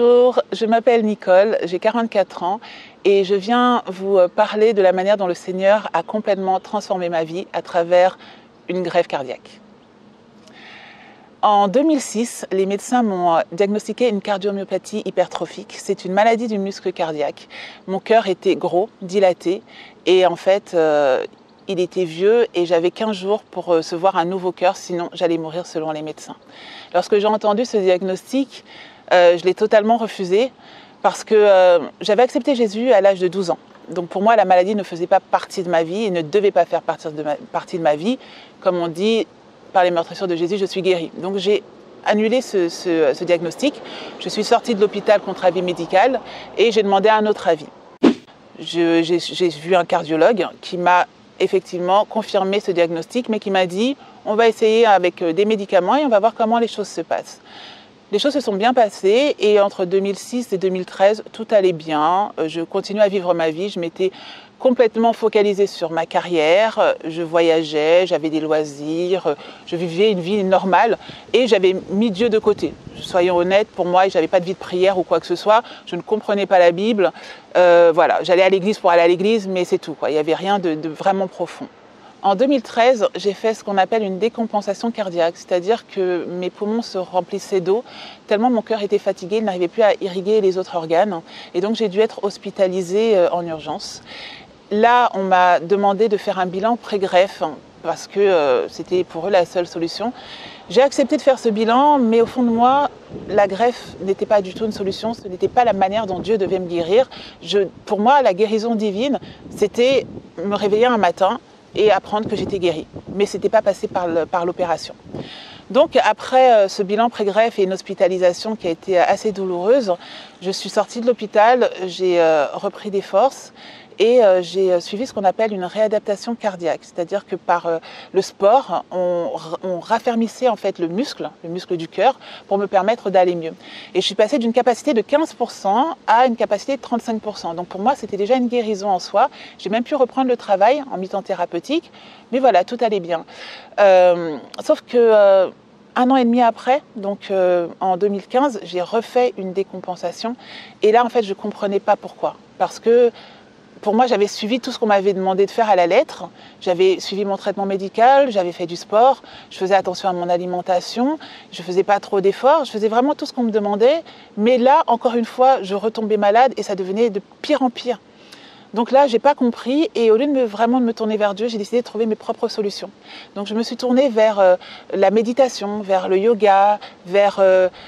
Bonjour, je m'appelle Nicole, j'ai 44 ans et je viens vous parler de la manière dont le Seigneur a complètement transformé ma vie à travers une greffe cardiaque. En 2006, les médecins m'ont diagnostiqué une cardiomyopathie hypertrophique. C'est une maladie du muscle cardiaque. Mon cœur était gros, dilaté et en fait, il était vieux et j'avais 15 jours pour recevoir un nouveau cœur, sinon j'allais mourir selon les médecins. Lorsque j'ai entendu ce diagnostic, je l'ai totalement refusé parce que j'avais accepté Jésus à l'âge de 12 ans. Donc pour moi, la maladie ne faisait pas partie de ma vie et ne devait pas faire partie de ma vie. Comme on dit, par les meurtrissures de Jésus, je suis guérie. Donc j'ai annulé ce diagnostic. Je suis sortie de l'hôpital contre avis médical et j'ai demandé un autre avis. J'ai vu un cardiologue qui m'a effectivement confirmé ce diagnostic, mais qui m'a dit on va essayer avec des médicaments et on va voir comment les choses se passent. Les choses se sont bien passées et entre 2006 et 2013, tout allait bien. Je continuais à vivre ma vie. Je m'étais complètement focalisée sur ma carrière. Je voyageais, j'avais des loisirs, je vivais une vie normale et j'avais mis Dieu de côté. Soyons honnêtes, pour moi, je n'avais pas de vie de prière ou quoi que ce soit. Je ne comprenais pas la Bible. Voilà, j'allais à l'église pour aller à l'église, mais c'est tout, quoi. Il n'y avait rien de vraiment profond. En 2013, j'ai fait ce qu'on appelle une décompensation cardiaque, c'est-à-dire que mes poumons se remplissaient d'eau, tellement mon cœur était fatigué, il n'arrivait plus à irriguer les autres organes. Et donc j'ai dû être hospitalisée en urgence. Là, on m'a demandé de faire un bilan pré-greffe, parce que c'était pour eux la seule solution. J'ai accepté de faire ce bilan, mais au fond de moi, la greffe n'était pas du tout une solution, ce n'était pas la manière dont Dieu devait me guérir. Pour moi, la guérison divine, c'était me réveiller un matin et apprendre que j'étais guérie. Mais ce n'était pas passé par l'opération. Donc après ce bilan pré-greffe et une hospitalisation qui a été assez douloureuse, je suis sortie de l'hôpital, j'ai repris des forces et j'ai suivi ce qu'on appelle une réadaptation cardiaque. C'est-à-dire que par le sport, on raffermissait en fait le muscle du cœur, pour me permettre d'aller mieux. Et je suis passée d'une capacité de 15% à une capacité de 35%. Donc pour moi, c'était déjà une guérison en soi. J'ai même pu reprendre le travail en mi-temps thérapeutique. Mais voilà, tout allait bien. Sauf que un an et demi après, donc en 2015, j'ai refait une décompensation. Et là, en fait, je ne comprenais pas pourquoi. Parce que pour moi, j'avais suivi tout ce qu'on m'avait demandé de faire à la lettre. J'avais suivi mon traitement médical, j'avais fait du sport, je faisais attention à mon alimentation, je ne faisais pas trop d'efforts, je faisais vraiment tout ce qu'on me demandait. Mais là, encore une fois, je retombais malade et ça devenait de pire en pire. Donc là, je n'ai pas compris et au lieu de vraiment me tourner vers Dieu, j'ai décidé de trouver mes propres solutions. Donc je me suis tournée vers la méditation, vers le yoga, vers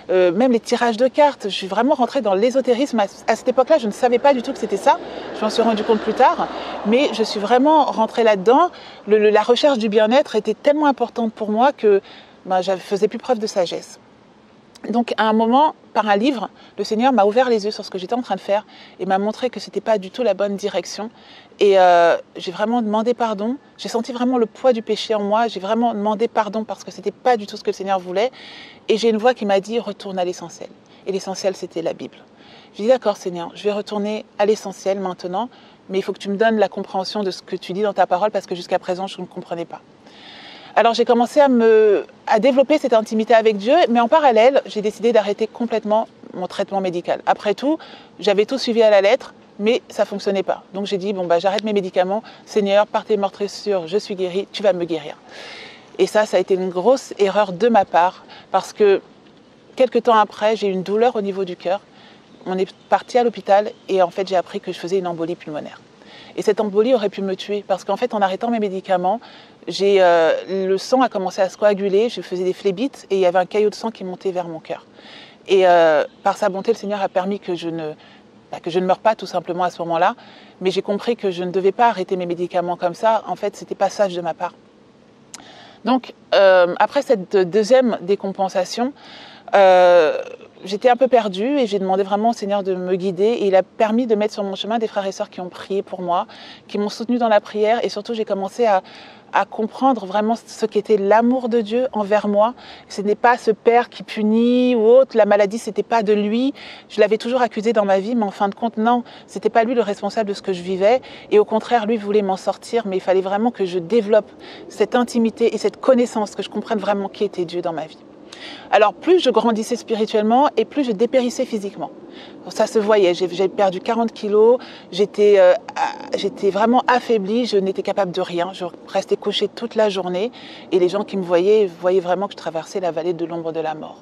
même les tirages de cartes. Je suis vraiment rentrée dans l'ésotérisme. À cette époque-là, je ne savais pas du tout que c'était ça. Je m'en suis rendu compte plus tard. Mais je suis vraiment rentrée là-dedans. La recherche du bien-être était tellement importante pour moi que je ne faisais plus preuve de sagesse. Donc à un moment, par un livre, le Seigneur m'a ouvert les yeux sur ce que j'étais en train de faire et m'a montré que ce n'était pas du tout la bonne direction. Et j'ai vraiment demandé pardon. J'ai senti vraiment le poids du péché en moi. J'ai vraiment demandé pardon parce que ce n'était pas du tout ce que le Seigneur voulait. Et j'ai une voix qui m'a dit « Retourne à l'essentiel ». Et l'essentiel, c'était la Bible. J'ai dit « D'accord Seigneur, je vais retourner à l'essentiel maintenant, mais il faut que tu me donnes la compréhension de ce que tu dis dans ta parole parce que jusqu'à présent, je ne comprenais pas ». Alors j'ai commencé à développer cette intimité avec Dieu, mais en parallèle, j'ai décidé d'arrêter complètement mon traitement médical. Après tout, j'avais tout suivi à la lettre, mais ça ne fonctionnait pas. Donc j'ai dit, j'arrête mes médicaments, Seigneur, par tes meurtrissures, je suis guérie, tu vas me guérir. Et ça a été une grosse erreur de ma part, parce que quelques temps après, j'ai eu une douleur au niveau du cœur. On est parti à l'hôpital et en fait, j'ai appris que je faisais une embolie pulmonaire. Et cette embolie aurait pu me tuer parce qu'en fait, en arrêtant mes médicaments, le sang a commencé à se coaguler, je faisais des phlébites et il y avait un caillot de sang qui montait vers mon cœur. Et par sa bonté, le Seigneur a permis que je ne meure pas tout simplement à ce moment-là. Mais j'ai compris que je ne devais pas arrêter mes médicaments comme ça. En fait, ce n'était pas sage de ma part. Donc, après cette deuxième décompensation, j'étais un peu perdue et j'ai demandé vraiment au Seigneur de me guider et il a permis de mettre sur mon chemin des frères et sœurs qui ont prié pour moi, qui m'ont soutenue dans la prière et surtout j'ai commencé à comprendre vraiment ce qu'était l'amour de Dieu envers moi. Ce n'est pas ce père qui punit ou autre, la maladie c'était pas de lui, je l'avais toujours accusé dans ma vie mais en fin de compte non, c'était pas lui le responsable de ce que je vivais et au contraire lui voulait m'en sortir mais il fallait vraiment que je développe cette intimité et cette connaissance, que je comprenne vraiment qui était Dieu dans ma vie. Alors plus je grandissais spirituellement et plus je dépérissais physiquement. Ça se voyait, j'ai perdu 40 kilos, j'étais vraiment affaiblie, je n'étais capable de rien, je restais couchée toute la journée et les gens qui me voyaient vraiment que je traversais la vallée de l'ombre de la mort.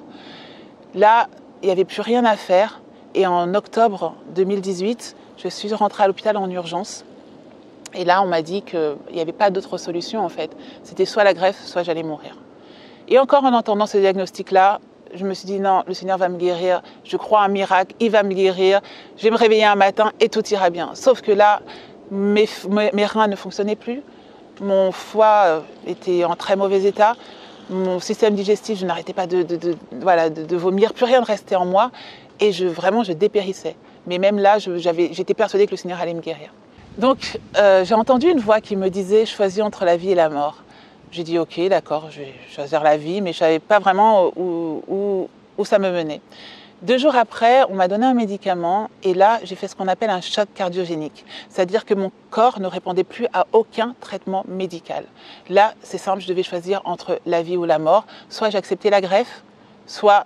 Là, il n'y avait plus rien à faire et en octobre 2018, je suis rentrée à l'hôpital en urgence. Et là, on m'a dit qu'il n'y avait pas d'autre solution en fait. C'était soit la greffe, soit j'allais mourir. Et encore en entendant ce diagnostic-là, je me suis dit non, le Seigneur va me guérir, je crois à un miracle, il va me guérir, je vais me réveiller un matin et tout ira bien. Sauf que là, mes reins ne fonctionnaient plus, mon foie était en très mauvais état, mon système digestif, je n'arrêtais pas de vomir, plus rien ne restait en moi et vraiment je dépérissais. Mais même là, j'étais persuadée que le Seigneur allait me guérir. Donc j'ai entendu une voix qui me disait « choisis entre la vie et la mort ». J'ai dit « ok, d'accord, je vais choisir la vie », mais je ne savais pas vraiment où ça me menait. 2 jours après, on m'a donné un médicament et là, j'ai fait ce qu'on appelle un choc cardiogénique. C'est-à-dire que mon corps ne répondait plus à aucun traitement médical. Là, c'est simple, je devais choisir entre la vie ou la mort. Soit j'acceptais la greffe, soit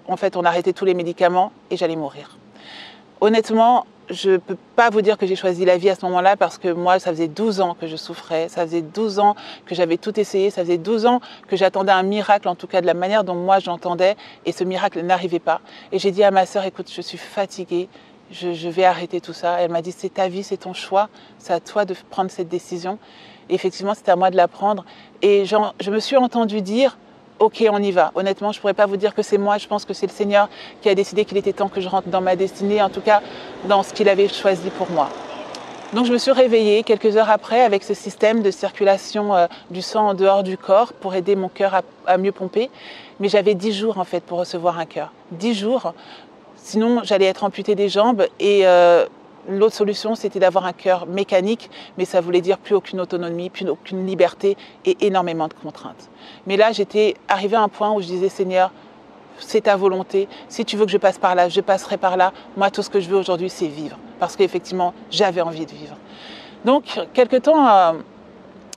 en fait on arrêtait tous les médicaments et j'allais mourir. Honnêtement, je ne peux pas vous dire que j'ai choisi la vie à ce moment-là parce que moi, ça faisait 12 ans que je souffrais, ça faisait 12 ans que j'avais tout essayé, ça faisait 12 ans que j'attendais un miracle, en tout cas de la manière dont moi j'entendais, et ce miracle n'arrivait pas. Et j'ai dit à ma sœur, écoute, je suis fatiguée, je vais arrêter tout ça. Elle m'a dit, c'est ta vie, c'est ton choix, c'est à toi de prendre cette décision. Et effectivement, c'était à moi de la prendre. Et je me suis entendue dire, ok, on y va. Honnêtement, je ne pourrais pas vous dire que c'est moi. Je pense que c'est le Seigneur qui a décidé qu'il était temps que je rentre dans ma destinée, en tout cas dans ce qu'il avait choisi pour moi. Donc je me suis réveillée quelques heures après avec ce système de circulation du sang en dehors du corps pour aider mon cœur à mieux pomper. Mais j'avais 10 jours en fait pour recevoir un cœur. 10 jours, sinon j'allais être amputée des jambes et l'autre solution, c'était d'avoir un cœur mécanique, mais ça voulait dire plus aucune autonomie, plus aucune liberté et énormément de contraintes. Mais là, j'étais arrivée à un point où je disais, Seigneur, c'est ta volonté. Si tu veux que je passe par là, je passerai par là. Moi, tout ce que je veux aujourd'hui, c'est vivre. Parce qu'effectivement, j'avais envie de vivre. Donc, quelque temps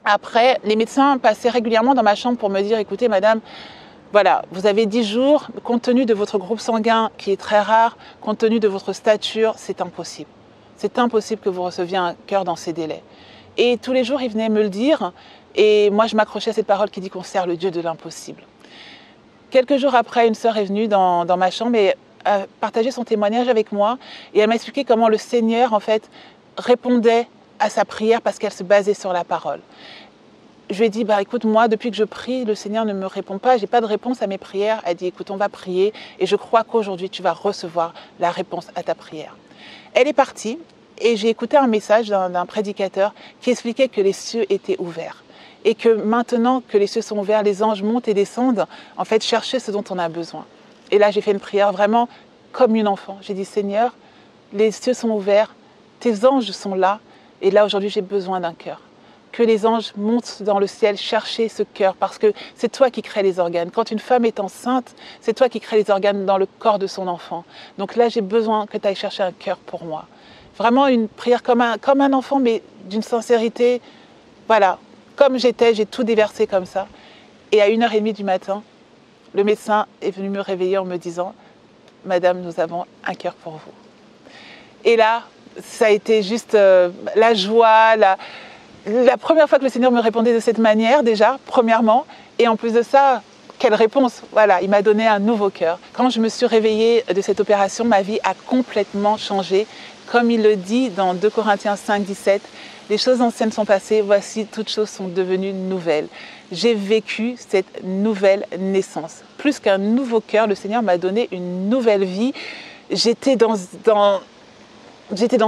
après, les médecins passaient régulièrement dans ma chambre pour me dire, écoutez, madame, voilà, vous avez 10 jours, compte tenu de votre groupe sanguin qui est très rare, compte tenu de votre stature, c'est impossible. C'est impossible que vous receviez un cœur dans ces délais. Et tous les jours, ils venaient me le dire. Et moi, je m'accrochais à cette parole qui dit qu'on sert le Dieu de l'impossible. Quelques jours après, une sœur est venue dans ma chambre et a partagé son témoignage avec moi. Et elle m'a expliqué comment le Seigneur, en fait, répondait à sa prière parce qu'elle se basait sur la parole. Je lui ai dit, écoute, moi, depuis que je prie, le Seigneur ne me répond pas. Je n'ai pas de réponse à mes prières. Elle dit, écoute, on va prier. Et je crois qu'aujourd'hui, tu vas recevoir la réponse à ta prière. Elle est partie et j'ai écouté un message d'un prédicateur qui expliquait que les cieux étaient ouverts et que maintenant que les cieux sont ouverts, les anges montent et descendent, en fait, chercher ce dont on a besoin. Et là, j'ai fait une prière vraiment comme une enfant. J'ai dit, Seigneur, les cieux sont ouverts, tes anges sont là et là, aujourd'hui, j'ai besoin d'un cœur. Que les anges montent dans le ciel chercher ce cœur parce que c'est toi qui crées les organes. Quand une femme est enceinte, c'est toi qui crées les organes dans le corps de son enfant. Donc là, j'ai besoin que tu ailles chercher un cœur pour moi. Vraiment une prière comme un enfant, mais d'une sincérité. Voilà, comme j'étais, j'ai tout déversé comme ça. Et à 1h30 du matin, le médecin est venu me réveiller en me disant « Madame, nous avons un cœur pour vous ». Et là, ça a été juste la joie, la première fois que le Seigneur me répondait de cette manière, déjà, premièrement. Et en plus de ça, quelle réponse! Voilà, il m'a donné un nouveau cœur. Quand je me suis réveillée de cette opération, ma vie a complètement changé. Comme il le dit dans 2 Corinthiens 5, 17, « Les choses anciennes sont passées, voici, toutes choses sont devenues nouvelles. » J'ai vécu cette nouvelle naissance. Plus qu'un nouveau cœur, le Seigneur m'a donné une nouvelle vie. J'étais dans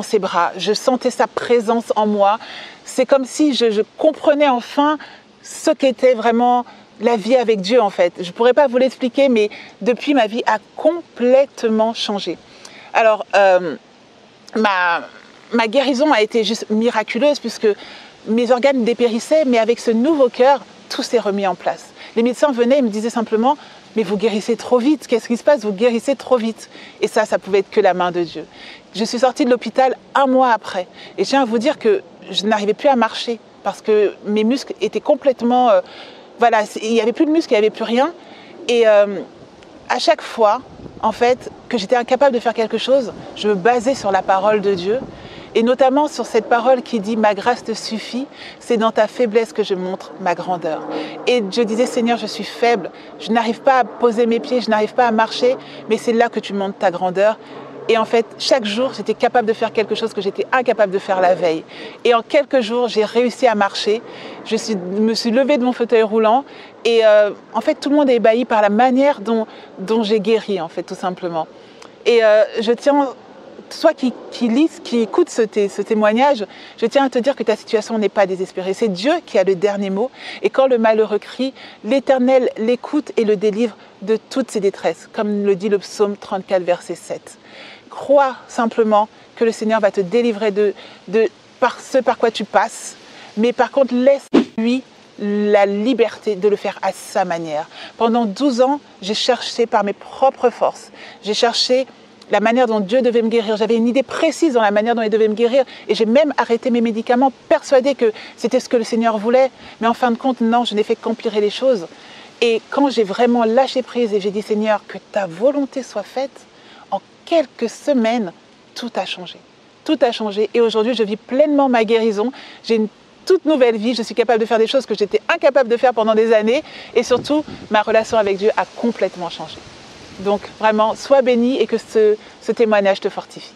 ses bras, je sentais sa présence en moi. C'est comme si je comprenais enfin ce qu'était vraiment la vie avec Dieu en fait. Je ne pourrais pas vous l'expliquer, mais depuis, ma vie a complètement changé. Alors, ma guérison a été juste miraculeuse puisque mes organes dépérissaient, mais avec ce nouveau cœur, tout s'est remis en place. Les médecins venaient et me disaient simplement « Mais vous guérissez trop vite, qu'est-ce qui se passe? Vous guérissez trop vite. » Et ça pouvait être que la main de Dieu. Je suis sortie de l'hôpital 1 mois après. Et je tiens à vous dire que je n'arrivais plus à marcher parce que mes muscles étaient complètement... voilà, il n'y avait plus de muscles, il n'y avait plus rien. Et à chaque fois, en fait, que j'étais incapable de faire quelque chose, je me basais sur la parole de Dieu. Et notamment sur cette parole qui dit « Ma grâce te suffit, c'est dans ta faiblesse que je montre ma grandeur ». Et je disais « Seigneur, je suis faible, je n'arrive pas à poser mes pieds, je n'arrive pas à marcher, mais c'est là que tu montres ta grandeur ». Et en fait, chaque jour, j'étais capable de faire quelque chose que j'étais incapable de faire la veille. Et en quelques jours, j'ai réussi à marcher. Je me suis levée de mon fauteuil roulant. Et en fait, tout le monde est ébahi par la manière dont j'ai guéri, en fait, tout simplement. Et je tiens... Toi qui lis, qui écoute ce témoignage, je tiens à te dire que ta situation n'est pas désespérée. C'est Dieu qui a le dernier mot. Et quand le malheureux crie, l'Éternel l'écoute et le délivre de toutes ses détresses, comme le dit le psaume 34, verset 7. Crois simplement que le Seigneur va te délivrer par ce par quoi tu passes. Mais par contre, laisse-lui la liberté de le faire à sa manière. Pendant 12 ans, j'ai cherché par mes propres forces. J'ai cherché la manière dont Dieu devait me guérir. J'avais une idée précise dans la manière dont il devait me guérir et j'ai même arrêté mes médicaments, persuadée que c'était ce que le Seigneur voulait. Mais en fin de compte, non, je n'ai fait qu'empirer les choses. Et quand j'ai vraiment lâché prise et j'ai dit « Seigneur, que ta volonté soit faite », en quelques semaines, tout a changé. Tout a changé et aujourd'hui, je vis pleinement ma guérison. J'ai une toute nouvelle vie. Je suis capable de faire des choses que j'étais incapable de faire pendant des années et surtout, ma relation avec Dieu a complètement changé. Donc vraiment, sois béni et que ce témoignage te fortifie.